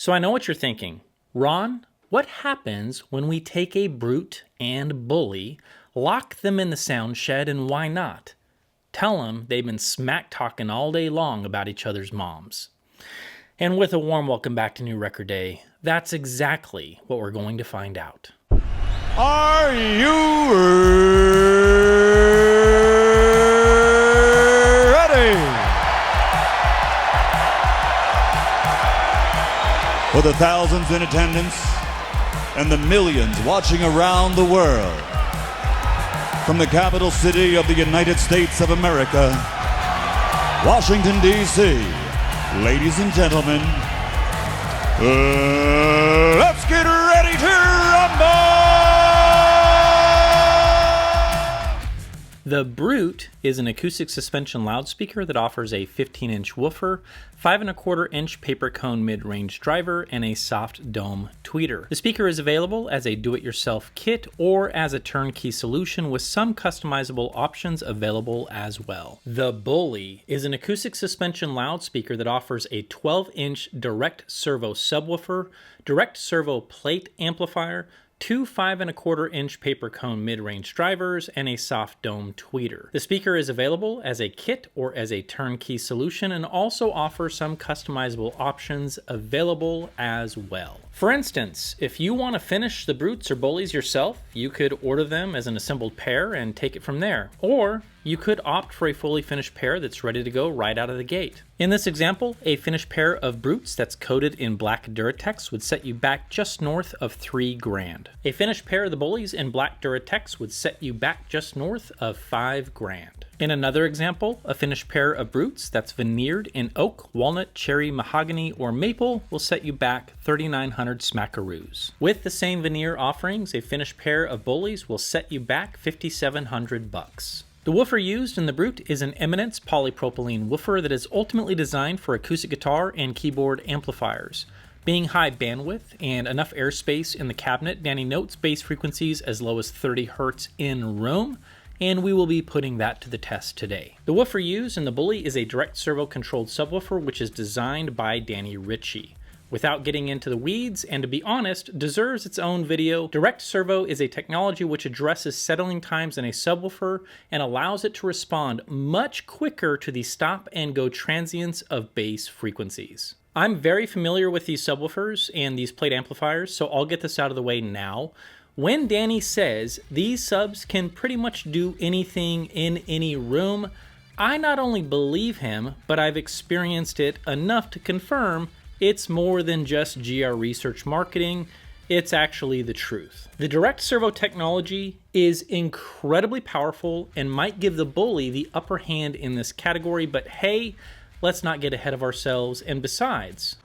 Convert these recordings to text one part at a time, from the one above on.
So I know what you're thinking. Ron, what happens when we take a brute and bully, lock them in the sound shed, and why not? Tell them they've been smack talking all day long about each other's moms. And with a warm welcome back to New Record Day, that's exactly what we're going to find out. Are you ready? For the thousands in attendance and the millions watching around the world, from the capital city of the United States of America, Washington, D.C., ladies and gentlemen, let's get ready to rumble! The Brute is an acoustic suspension loudspeaker that offers a 15-inch woofer, 5 1/4-inch paper cone mid-range driver, and a soft dome tweeter. The speaker is available as a do-it-yourself kit or as a turnkey solution with some customizable options available as well. The Bully is an acoustic suspension loudspeaker that offers a 12-inch direct servo subwoofer, direct servo plate amplifier, 2 5 1/4-inch paper cone mid-range drivers, and a soft dome tweeter. The speaker is available as a kit or as a turnkey solution and also offers some customizable options available as well. For instance, if you want to finish the Brutes or Bullies yourself, you could order them as an assembled pair and take it from there. Or you could opt for a fully finished pair that's ready to go right out of the gate. In this example, a finished pair of Brutes that's coated in black Duratex would set you back just north of $3,000. A finished pair of the Bullies in black Duratex would set you back just north of $5,000. In another example, a finished pair of Brutes that's veneered in oak, walnut, cherry, mahogany, or maple will set you back $3,900 smackaroos. With the same veneer offerings, a finished pair of Bullies will set you back $5,700. The woofer used in the Brute is an Eminence polypropylene woofer that is ultimately designed for acoustic guitar and keyboard amplifiers. Being high bandwidth and enough airspace in the cabinet, Danny notes bass frequencies as low as 30 Hz in room, and we will be putting that to the test today. The woofer used in the Bully is a direct servo controlled subwoofer which is designed by Danny Ritchie. Without getting into the weeds, and to be honest, deserves its own video, direct servo is a technology which addresses settling times in a subwoofer and allows it to respond much quicker to the stop and go transients of bass frequencies. I'm very familiar with these subwoofers and these plate amplifiers, so I'll get this out of the way now. When Danny says these subs can pretty much do anything in any room, I not only believe him, but I've experienced it enough to confirm it's more than just GR research marketing, it's actually the truth. The direct servo technology is incredibly powerful and might give the Bully the upper hand in this category, but hey, let's not get ahead of ourselves, and besides...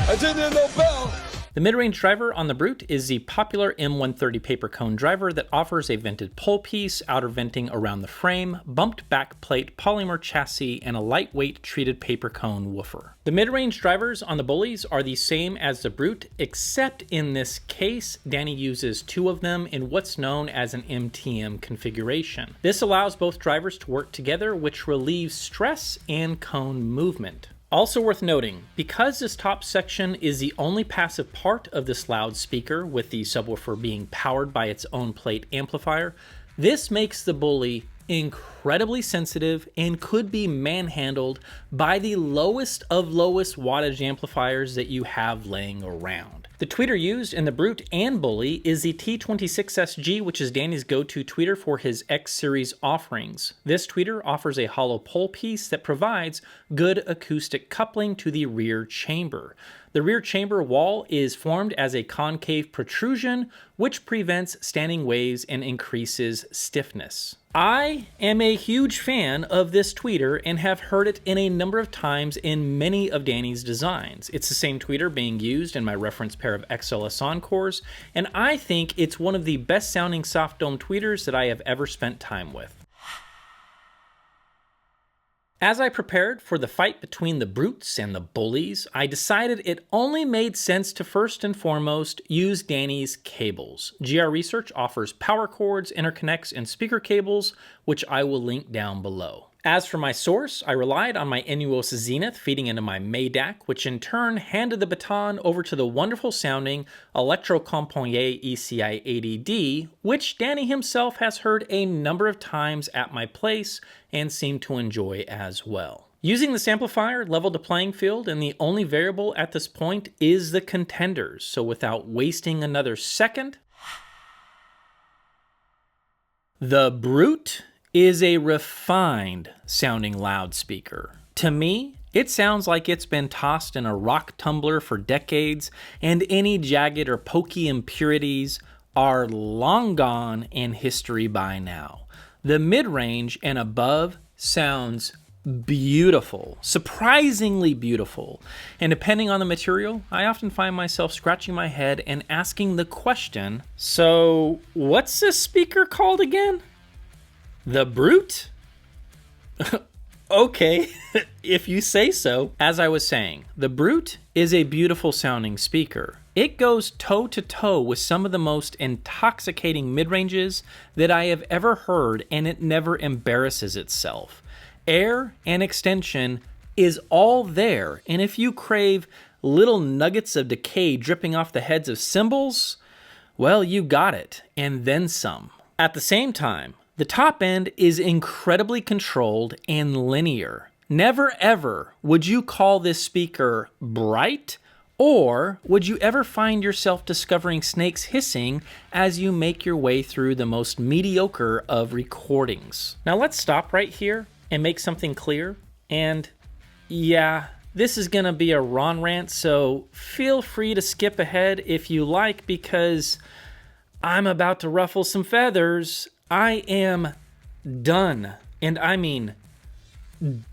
I didn't hear no bell. The mid-range driver on the Brute is the popular M130 paper cone driver that offers a vented pole piece, outer venting around the frame, bumped back plate polymer chassis, and a lightweight treated paper cone woofer. The mid-range drivers on the Bullies are the same as the Brute, except in this case, Danny uses 2 of them in what's known as an MTM configuration. This allows both drivers to work together, which relieves stress and cone movement. Also worth noting, because this top section is the only passive part of this loudspeaker, with the subwoofer being powered by its own plate amplifier, this makes the Bully incredibly sensitive and could be manhandled by the lowest of lowest wattage amplifiers that you have laying around. The tweeter used in the Brute and Bully is the T26SG, which is Danny's go-to tweeter for his X-Series offerings. This tweeter offers a hollow pole piece that provides good acoustic coupling to the rear chamber. The rear chamber wall is formed as a concave protrusion, which prevents standing waves and increases stiffness. I am a huge fan of this tweeter and have heard it in a number of times in many of Danny's designs. It's the same tweeter being used in my reference pair of XLS Encores, and I think it's one of the best sounding soft dome tweeters that I have ever spent time with. As I prepared for the fight between the Brutes and the Bullies, I decided it only made sense to first and foremost use Danny's cables. GR Research offers power cords, interconnects, and speaker cables, which I will link down below. As for my source, I relied on my Enuos Zenith feeding into my Maydac, which in turn handed the baton over to the wonderful sounding Electro-Compoyer ECI 80D, which Danny himself has heard a number of times at my place and seemed to enjoy as well. Using this amplifier leveled the playing field, and the only variable at this point is the contenders, so without wasting another second, the Brute is a refined sounding loudspeaker. To me, it sounds like it's been tossed in a rock tumbler for decades, and any jagged or pokey impurities are long gone in history by now. The mid-range and above sounds beautiful, surprisingly beautiful, and depending on the material, I often find myself scratching my head and asking the question, so what's this speaker called again? The Brute? Okay, if you say so. As I was saying, the Brute is a beautiful sounding speaker. It goes toe to toe with some of the most intoxicating mid-ranges that I have ever heard, and it never embarrasses itself. Air and extension is all there, and if you crave little nuggets of decay dripping off the heads of cymbals, well, you got it, and then some. At the same time, the top end is incredibly controlled and linear. Never ever would you call this speaker bright, or would you ever find yourself discovering snakes hissing as you make your way through the most mediocre of recordings. Now let's stop right here and make something clear. And yeah, this is gonna be a Ron rant, so feel free to skip ahead if you like, because I'm about to ruffle some feathers. I am done, and I mean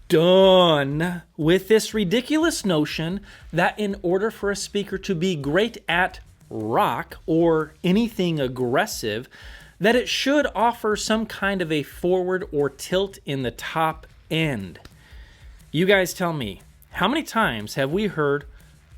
done, with this ridiculous notion that in order for a speaker to be great at rock or anything aggressive, that it should offer some kind of a forward or tilt in the top end. You guys tell me, how many times have we heard,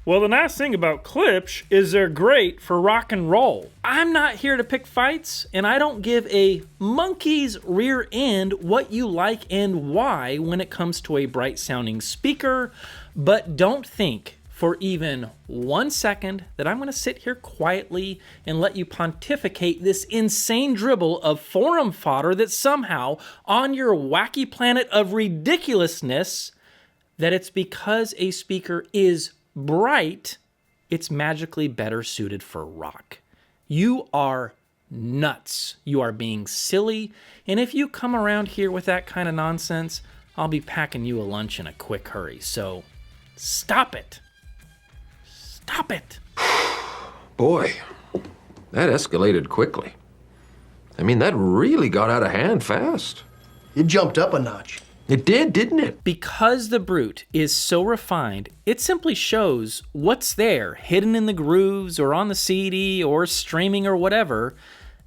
well, the nice thing about clips is they're great for rock and roll? I'm not here to pick fights, and I don't give a monkey's rear end what you like and why when it comes to a bright sounding speaker, but don't think for even 1 second that I'm going to sit here quietly and let you pontificate this insane dribble of forum fodder that somehow, on your wacky planet of ridiculousness, that it's because a speaker is bright, it's magically better suited for rock. You are nuts. You are being silly. And if you come around here with that kind of nonsense, I'll be packing you a lunch in a quick hurry. So stop it. Stop it. Boy, that escalated quickly. I mean, that really got out of hand fast. It jumped up a notch. It did, didn't it? Because the Brute is so refined, it simply shows what's there, hidden in the grooves or on the CD or streaming or whatever,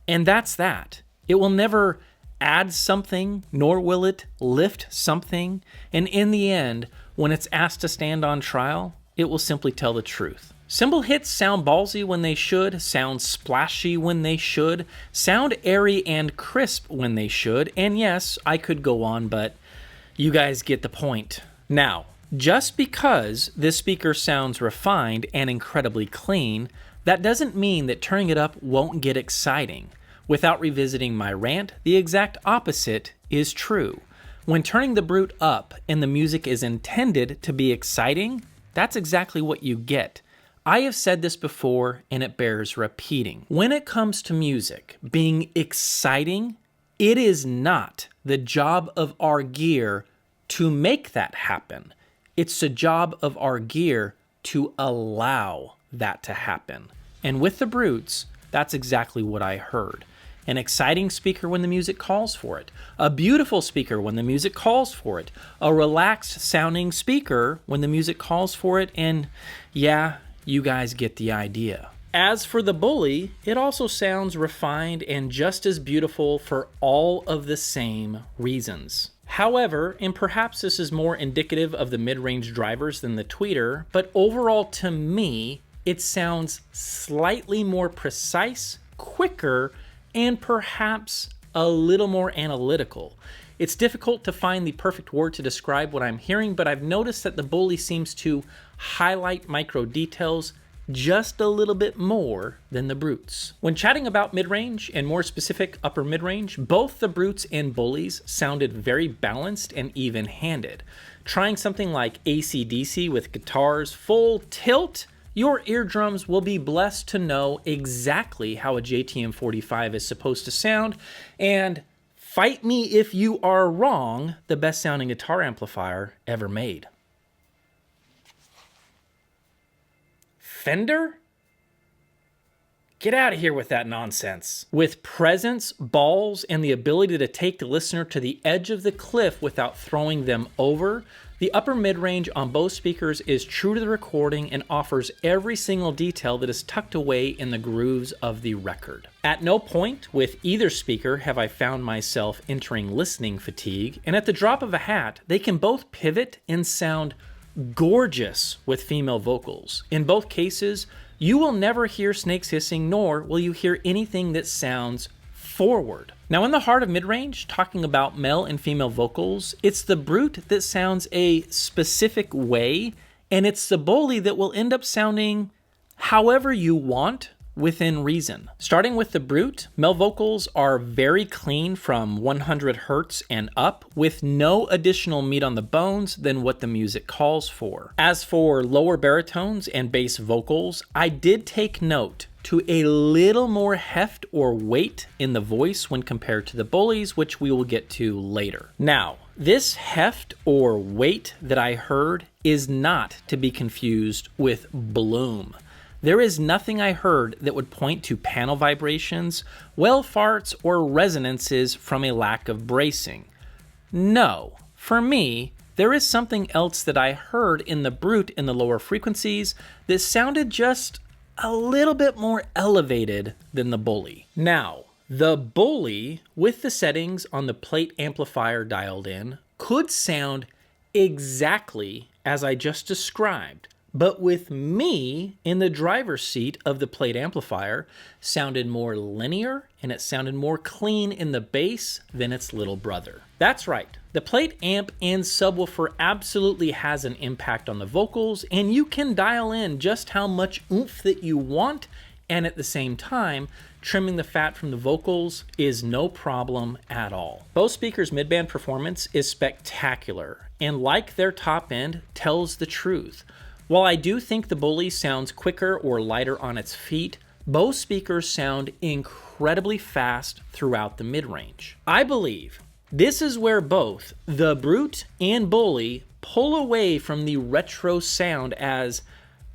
and that's that. It will never add something, nor will it lift something, and in the end, when it's asked to stand on trial, it will simply tell the truth. Cymbal hits sound ballsy when they should, sound splashy when they should, sound airy and crisp when they should, and yes, I could go on, but you guys get the point. Now, just because this speaker sounds refined and incredibly clean, that doesn't mean that turning it up won't get exciting. Without revisiting my rant, the exact opposite is true. When turning the Brute up and the music is intended to be exciting, that's exactly what you get. I have said this before, and it bears repeating. When it comes to music being exciting, it is not the job of our gear to make that happen. It's the job of our gear to allow that to happen. And with the Brutes, that's exactly what I heard. An exciting speaker when the music calls for it. A beautiful speaker when the music calls for it. A relaxed sounding speaker when the music calls for it. And yeah, you guys get the idea. As for the Bully, it also sounds refined and just as beautiful for all of the same reasons. However, and perhaps this is more indicative of the mid-range drivers than the tweeter, but overall to me, it sounds slightly more precise, quicker, and perhaps a little more analytical. It's difficult to find the perfect word to describe what I'm hearing, but I've noticed that the Bully seems to highlight micro details just a little bit more than the Brutes. When chatting about mid-range, and more specific upper mid-range, both the Brutes and Bullies sounded very balanced and even-handed. Trying something like AC/DC with guitars full tilt, your eardrums will be blessed to know exactly how a JTM 45 is supposed to sound, and fight me if you are wrong, the best sounding guitar amplifier ever made. Fender? Get out of here with that nonsense. With presence, balls, and the ability to take the listener to the edge of the cliff without throwing them over, the upper mid-range on both speakers is true to the recording and offers every single detail that is tucked away in the grooves of the record. At no point with either speaker have I found myself entering listening fatigue, and at the drop of a hat, they can both pivot and sound gorgeous with female vocals. In both cases, you will never hear snakes hissing, nor will you hear anything that sounds forward. Now, in the heart of mid-range, talking about male and female vocals, it's the Brute that sounds a specific way, and it's the Bully that will end up sounding however you want within reason. Starting with the Brute, male vocals are very clean from 100 hertz and up, with no additional meat on the bones than what the music calls for. As for lower baritones and bass vocals, I did take note to a little more heft or weight in the voice when compared to the Bullies, which we will get to later. Now, this heft or weight that I heard is not to be confused with bloom. There is nothing I heard that would point to panel vibrations, well farts, or resonances from a lack of bracing. No, for me, there is something else that I heard in the Brute in the lower frequencies that sounded just a little bit more elevated than the Bully. Now, the Bully, with the settings on the plate amplifier dialed in, could sound exactly as I just described, but with me in the driver's seat of the plate amplifier, sounded more linear and it sounded more clean in the bass than its little brother. That's right, the plate amp and subwoofer absolutely has an impact on the vocals, and you can dial in just how much oomph that you want, and at the same time, trimming the fat from the vocals is no problem at all. Both speakers' midband performance is spectacular, and like their top end, tells the truth. While I do think the Bully sounds quicker or lighter on its feet, both speakers sound incredibly fast throughout the mid-range. I believe this is where both the Brute and Bully pull away from the retro sound, as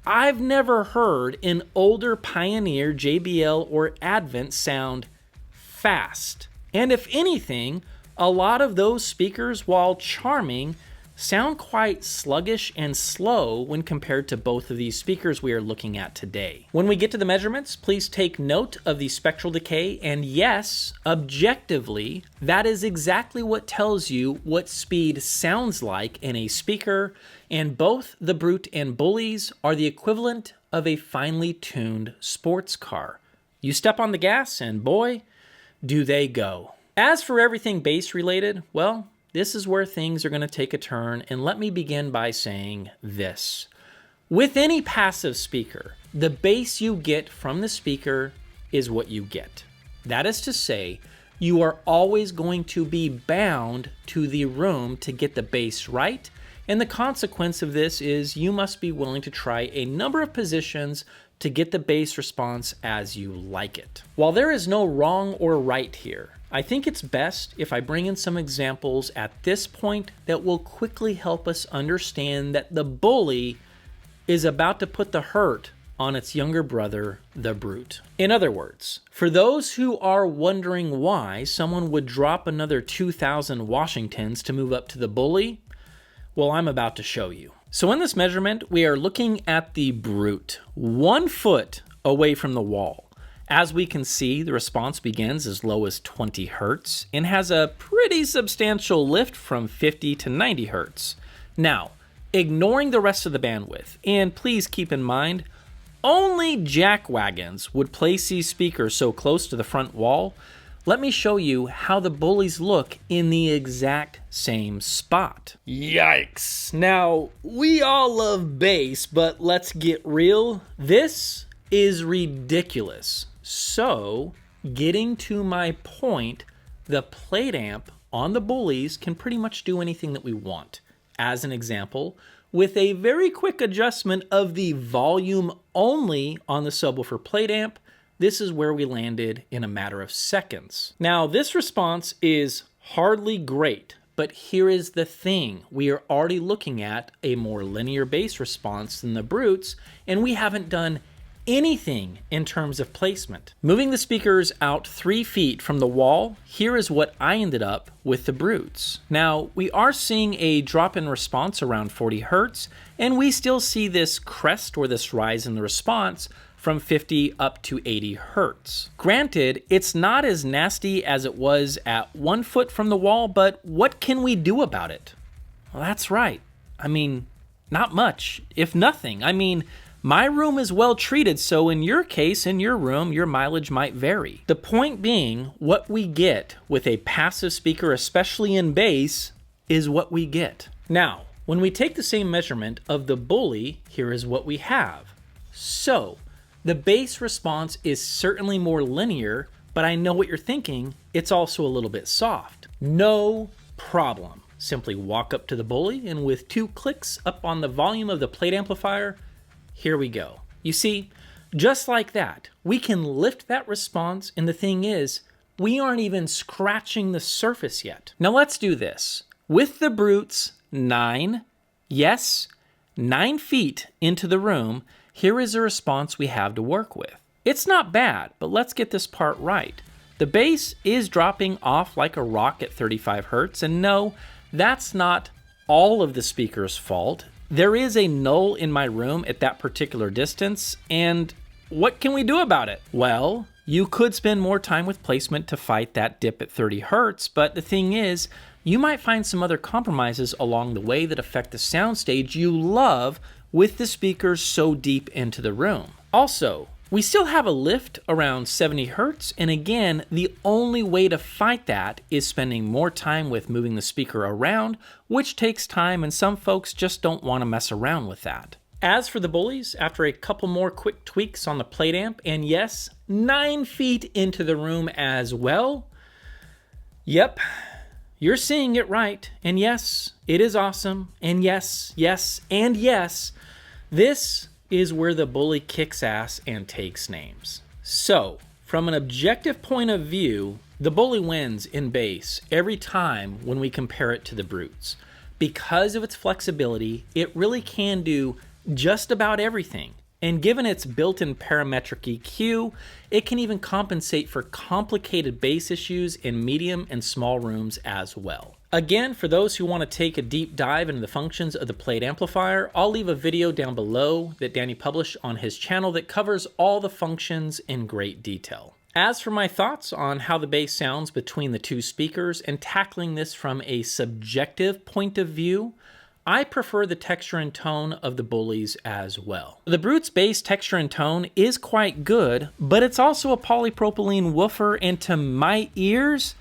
I've never heard an older Pioneer, JBL, or Advent sound fast. And if anything, a lot of those speakers, while charming, sound quite sluggish and slow when compared to both of these speakers we are looking at today. When we get to the measurements, please take note of the spectral decay, and yes, objectively, that is exactly what tells you what speed sounds like in a speaker, and both the Brute and Bullies are the equivalent of a finely tuned sports car. You step on the gas and boy, do they go. As for everything bass related, well, this is where things are going to take a turn, and let me begin by saying this. With any passive speaker, the bass you get from the speaker is what you get. That is to say, you are always going to be bound to the room to get the bass right, and the consequence of this is you must be willing to try a number of positions to get the bass response as you like it. While there is no wrong or right here, I think it's best if I bring in some examples at this point that will quickly help us understand that the Bully is about to put the hurt on its younger brother, the Brute. In other words, for those who are wondering why someone would drop another 2,000 Washingtons to move up to the Bully, well, I'm about to show you. So in this measurement, we are looking at the Brute, 1 foot away from the wall. As we can see, the response begins as low as 20 Hertz and has a pretty substantial lift from 50 to 90 Hertz. Now, ignoring the rest of the bandwidth, and please keep in mind, only jackwagons would place these speakers so close to the front wall. Let me show you how the Bullies look in the exact same spot. Yikes. Now, we all love bass, but let's get real. This is ridiculous. So, getting to my point, the plate amp on the Bullies can pretty much do anything that we want. As an example, with a very quick adjustment of the volume only on the subwoofer plate amp, this is where we landed in a matter of seconds. Now, this response is hardly great, but here is the thing. We are already looking at a more linear bass response than the Brutes, and we haven't done anything in terms of placement. Moving the speakers out 3 feet from the wall, here is what I ended up with the Brutes. Now, we are seeing a drop in response around 40 Hertz, and we still see this crest or this rise in the response from 50 up to 80 Hertz. Granted, it's not as nasty as it was at 1 foot from the wall, but what can we do about it? Well, that's right. I mean, not much, if nothing. I mean, my room is well treated, so in your case, in your room, your mileage might vary. The point being, what we get with a passive speaker, especially in bass, is what we get. Now, when we take the same measurement of the Bully, here is what we have. So, the bass response is certainly more linear, but I know what you're thinking, it's also a little bit soft. No problem. Simply walk up to the Bully, and with 2 clicks up on the volume of the plate amplifier, here we go. You see, just like that, we can lift that response, and the thing is, we aren't even scratching the surface yet. Now let's do this. With the Brutes 9 feet into the room, here is a response we have to work with. It's not bad, but let's get this part right. The bass is dropping off like a rock at 35 Hertz, and no, that's not all of the speaker's fault. There is a null in my room at that particular distance, and what can we do about it? Well, you could spend more time with placement to fight that dip at 30 Hertz, but the thing is, you might find some other compromises along the way that affect the soundstage you love with the speakers so deep into the room. Also, we still have a lift around 70 Hertz, and again, the only way to fight that is spending more time with moving the speaker around, which takes time, and some folks just don't want to mess around with that. As for the Bullies, after a couple more quick tweaks on the plate amp, and yes, 9 feet into the room as well, yep, you're seeing it right, and yes, it is awesome, and yes, and yes, this is where the Bully kicks ass and takes names. So, from an objective point of view, the Bully wins in bass every time when we compare it to the Brutes. Because of its flexibility, it really can do just about everything. And given its built-in parametric EQ, it can even compensate for complicated bass issues in medium and small rooms as well. Again, for those who want to take a deep dive into the functions of the plate amplifier, I'll leave a video down below that Danny published on his channel that covers all the functions in great detail. As for my thoughts on how the bass sounds between the 2 speakers and tackling this from a subjective point of view, I prefer the texture and tone of the Bullies as well. The Brutes bass texture and tone is quite good, but it's also a polypropylene woofer, and to my ears,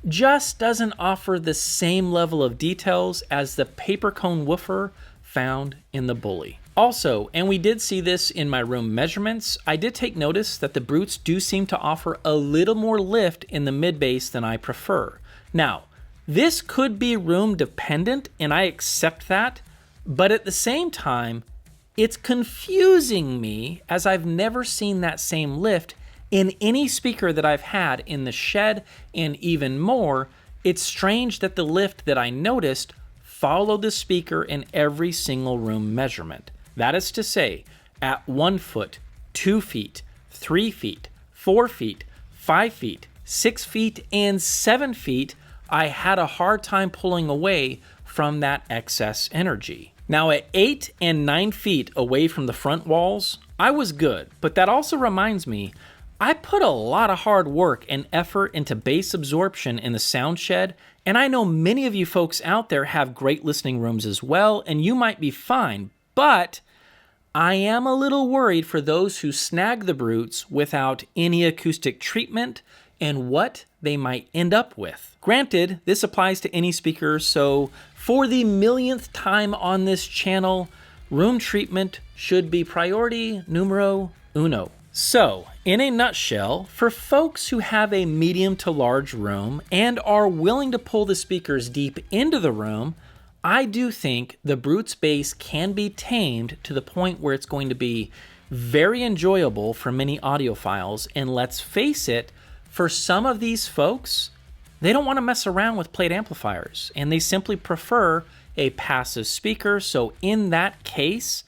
just doesn't offer the same level of details as the paper cone woofer found in the Bully. Also, and we did see this in my room measurements, I did take notice that the Brutes do seem to offer a little more lift in the mid bass than I prefer. Now, this could be room dependent, and I accept that, but at the same time, it's confusing me as I've never seen that same lift in any speaker that I've had in the shed, and even more, it's strange that the lift that I noticed followed the speaker in every single room measurement. That is to say, at 1 foot, 2 feet, 3 feet, 4 feet, 5 feet, 6 feet, and 7 feet, I had a hard time pulling away from that excess energy. Now at 8 and 9 feet away from the front walls, I was good, but that also reminds me, I put a lot of hard work and effort into bass absorption in the sound shed, and I know many of you folks out there have great listening rooms as well, and you might be fine, but I am a little worried for those who snag the Brutes without any acoustic treatment and what they might end up with. Granted, this applies to any speaker, so for the millionth time on this channel, room treatment should be priority numero uno. So, in a nutshell, for folks who have a medium to large room and are willing to pull the speakers deep into the room, I do think the Brute's bass can be tamed to the point where it's going to be very enjoyable for many audiophiles. And let's face it, for some of these folks, they don't want to mess around with plate amplifiers, and they simply prefer a passive speaker. So in that case,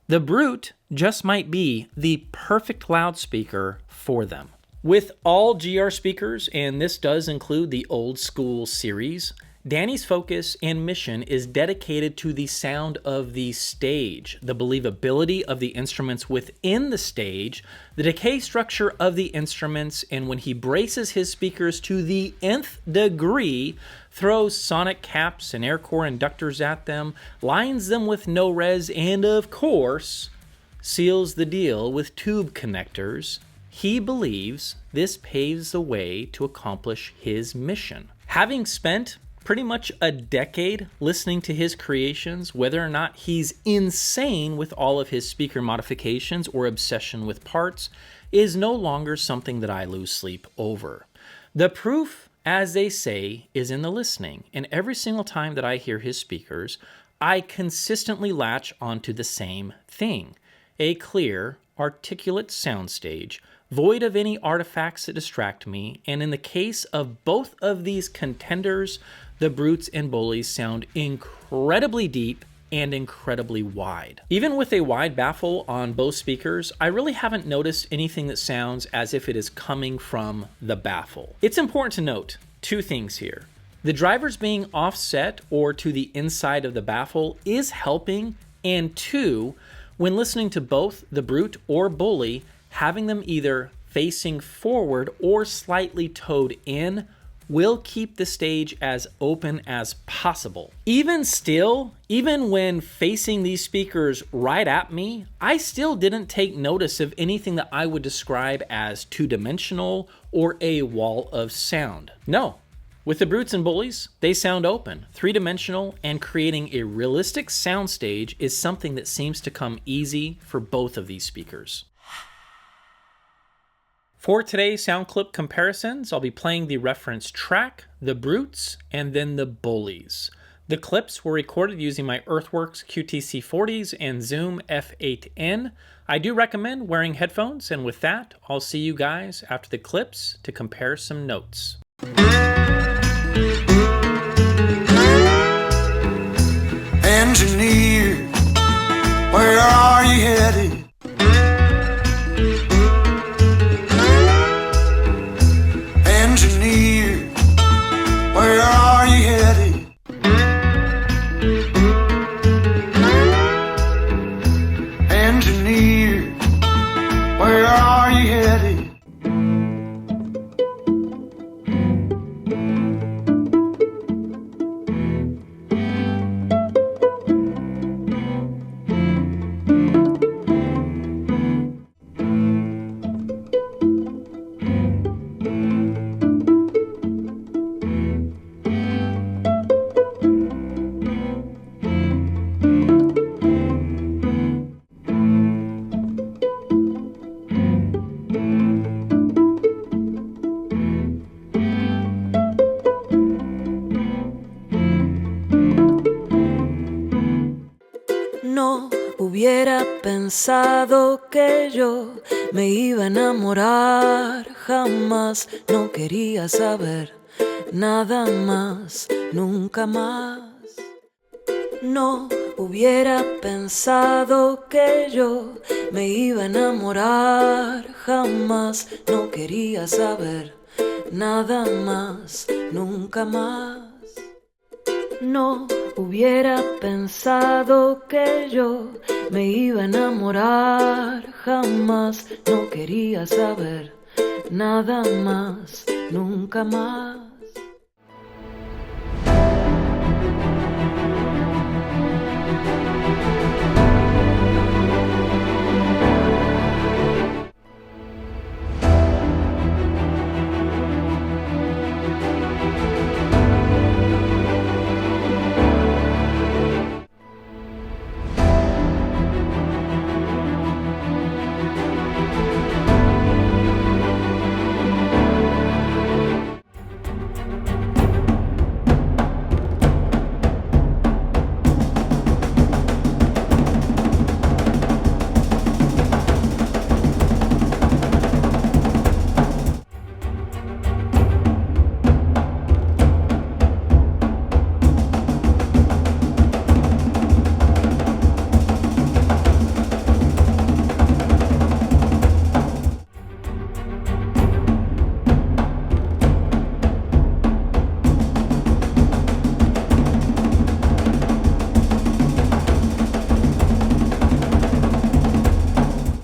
the Brute just might be the perfect loudspeaker for them. With all GR speakers, and this does include the old school series, Danny's focus and mission is dedicated to the sound of the stage, the believability of the instruments within the stage, the decay structure of the instruments, and when he braces his speakers to the nth degree, throws sonic caps and air core inductors at them, lines them with no-res, and of course, seals the deal with tube connectors, he believes this paves the way to accomplish his mission. Having spent pretty much a decade listening to his creations, whether or not he's insane with all of his speaker modifications or obsession with parts is no longer something that I lose sleep over. The proof, as they say, is in the listening, and every single time that I hear his speakers, I consistently latch onto the same thing: a clear, articulate soundstage, void of any artifacts that distract me, and in the case of both of these contenders, the Brutes and Bullies sound incredibly deep and incredibly wide. Even with a wide baffle on both speakers, I really haven't noticed anything that sounds as if it is coming from the baffle. It's important to note two things here. The drivers being offset or to the inside of the baffle is helping, and two, when listening to both the Brute or Bully, having them either facing forward or slightly towed in will keep the stage as open as possible. Even still, even when facing these speakers right at me, I still didn't take notice of anything that I would describe as two-dimensional or a wall of sound. No. With the Brutes and Bullies, they sound open, three-dimensional, and creating a realistic soundstage is something that seems to come easy for both of these speakers. For today's sound clip comparisons, I'll be playing the reference track, the Brutes, and then the Bullies. The clips were recorded using my Earthworks QTC40s and Zoom F8N. I do recommend wearing headphones, and with that, I'll see you guys after the clips to compare some notes. Engineer, where are you headed? Engineer, where are you headed? Engineer, where are you headed? No hubiera pensado que yo me iba a enamorar, jamás no quería saber nada más, nunca más. No hubiera pensado que yo me iba a enamorar, jamás no quería saber nada más, nunca más. No hubiera pensado que yo me iba a enamorar, jamás no quería saber nada más, nunca más.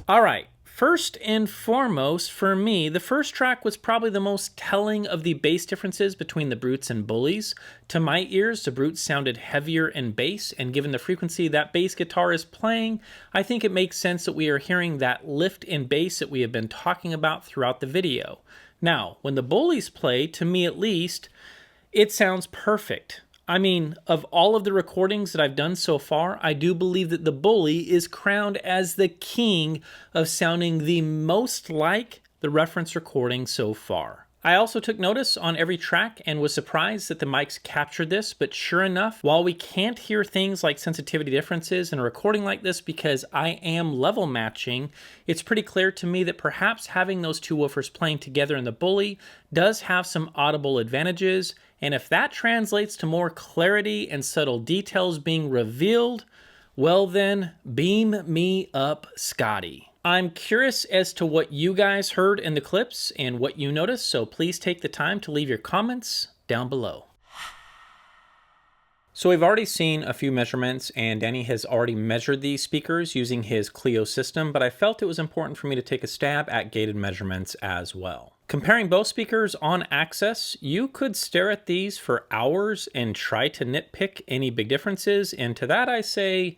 All right, first and foremost, for me, the first track was probably the most telling of the bass differences between the Brutes and Bullies. To my ears, the Brutes sounded heavier in bass, and given the frequency that bass guitar is playing, I think it makes sense that we are hearing that lift in bass that we have been talking about throughout the video. Now, when the Bullies play, to me at least, it sounds perfect. I mean, of all of the recordings that I've done so far, I do believe that the Bully is crowned as the king of sounding the most like the reference recording so far. I also took notice on every track and was surprised that the mics captured this, but sure enough, while we can't hear things like sensitivity differences in a recording like this because I am level matching, it's pretty clear to me that perhaps having those two woofers playing together in the Bully does have some audible advantages, and if that translates to more clarity and subtle details being revealed, well then, beam me up, Scotty. I'm curious as to what you guys heard in the clips and what you noticed, so please take the time to leave your comments down below. So we've already seen a few measurements, and Danny has already measured these speakers using his Clio system, but I felt it was important for me to take a stab at gated measurements as well. Comparing both speakers on Access, you could stare at these for hours and try to nitpick any big differences, and to that I say,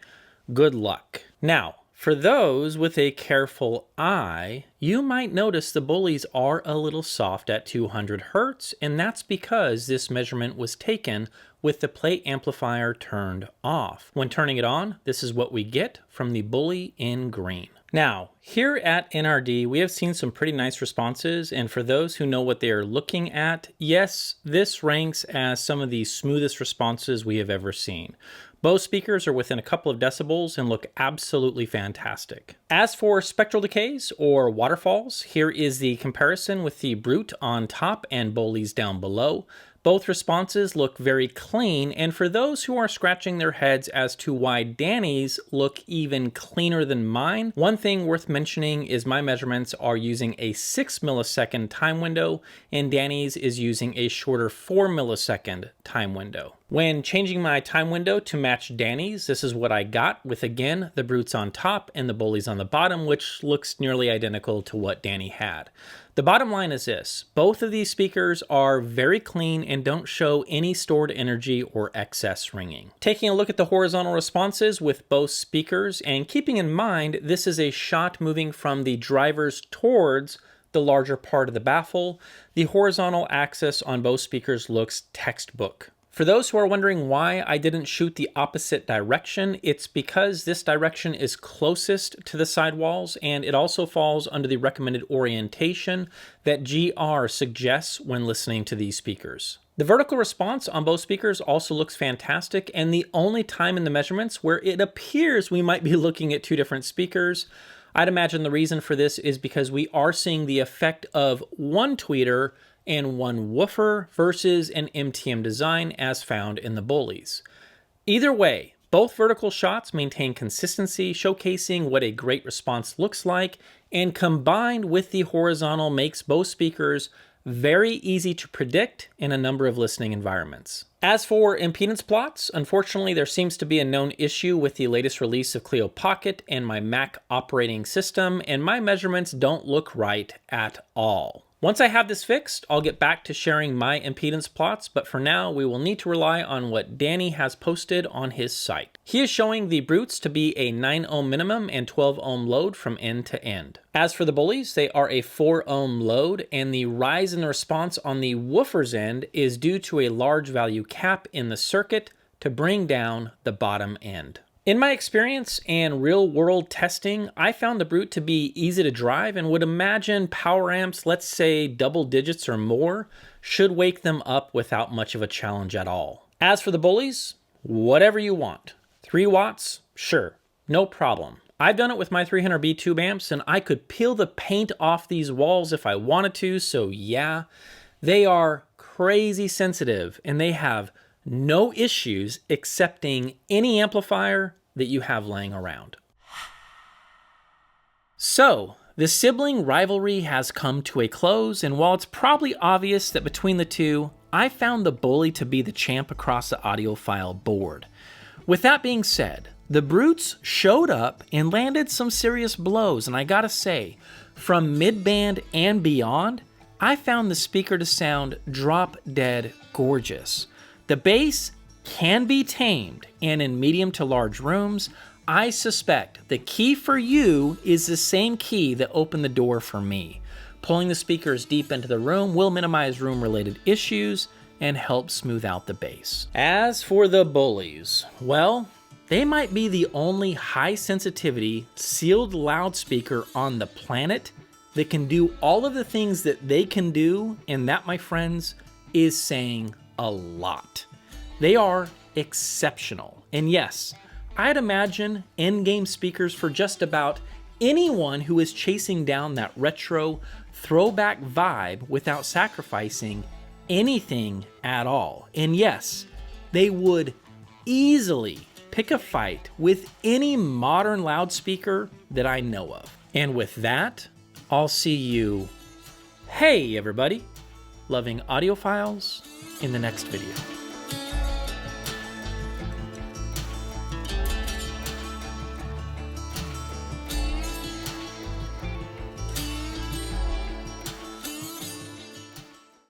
good luck. Now, for those with a careful eye, you might notice the Bullies are a little soft at 200 Hertz, and that's because this measurement was taken with the plate amplifier turned off. When turning it on, this is what we get from the Bully in green. Now, here at NRD, we have seen some pretty nice responses, and for those who know what they are looking at, yes, this ranks as some of the smoothest responses we have ever seen. Both speakers are within a couple of decibels and look absolutely fantastic. As for spectral decays or waterfalls, here is the comparison with the Brute on top and Bullies down below. Both responses look very clean, and for those who are scratching their heads as to why Danny's look even cleaner than mine, one thing worth mentioning is my measurements are using a 6 millisecond time window, and Danny's is using a shorter 4 millisecond time window. When changing my time window to match Danny's, this is what I got with, again, the Brutes on top and the Bullies on the bottom, which looks nearly identical to what Danny had. The bottom line is this: both of these speakers are very clean and don't show any stored energy or excess ringing. Taking a look at the horizontal responses with both speakers, and keeping in mind this is a shot moving from the drivers towards the larger part of the baffle, the horizontal axis on both speakers looks textbook. For those who are wondering why I didn't shoot the opposite direction, it's because this direction is closest to the sidewalls, and it also falls under the recommended orientation that GR suggests when listening to these speakers. The vertical response on both speakers also looks fantastic, and the only time in the measurements where it appears we might be looking at two different speakers, I'd imagine the reason for this is because we are seeing the effect of one tweeter and one woofer versus an MTM design as found in the Bullies. Either way, both vertical shots maintain consistency, showcasing what a great response looks like, and combined with the horizontal makes both speakers very easy to predict in a number of listening environments. As for impedance plots, unfortunately there seems to be a known issue with the latest release of Clio Pocket and my Mac operating system, and my measurements don't look right at all. Once I have this fixed, I'll get back to sharing my impedance plots, but for now, we will need to rely on what Danny has posted on his site. He is showing the Brutes to be a 9 ohm minimum and 12 ohm load from end to end. As for the Bullies, they are a 4 ohm load, and the rise in the response on the woofer's end is due to a large value cap in the circuit to bring down the bottom end. In my experience and real-world testing, I found the Brute to be easy to drive and would imagine power amps, let's say double digits or more, should wake them up without much of a challenge at all. As for the Bullies, whatever you want. 3 watts? Sure, no problem. I've done it with my 300B tube amps, and I could peel the paint off these walls if I wanted to, so yeah, they are crazy sensitive, and they have no issues accepting any amplifier that you have laying around. So, the sibling rivalry has come to a close, and while it's probably obvious that between the two, I found the Bully to be the champ across the audiophile board. With that being said, the Brutes showed up and landed some serious blows, and I gotta say, from mid-band and beyond, I found the speaker to sound drop-dead gorgeous. The bass can be tamed, and in medium to large rooms, I suspect the key for you is the same key that opened the door for me. Pulling the speakers deep into the room will minimize room-related issues and help smooth out the bass. As for the Bullies, well, they might be the only high-sensitivity sealed loudspeaker on the planet that can do all of the things that they can do, and that, my friends, is saying a lot. They are exceptional. And yes, I'd imagine endgame speakers for just about anyone who is chasing down that retro throwback vibe without sacrificing anything at all. And yes, they would easily pick a fight with any modern loudspeaker that I know of. And with that, I'll see you, hey everybody, loving audiophiles, in the next video.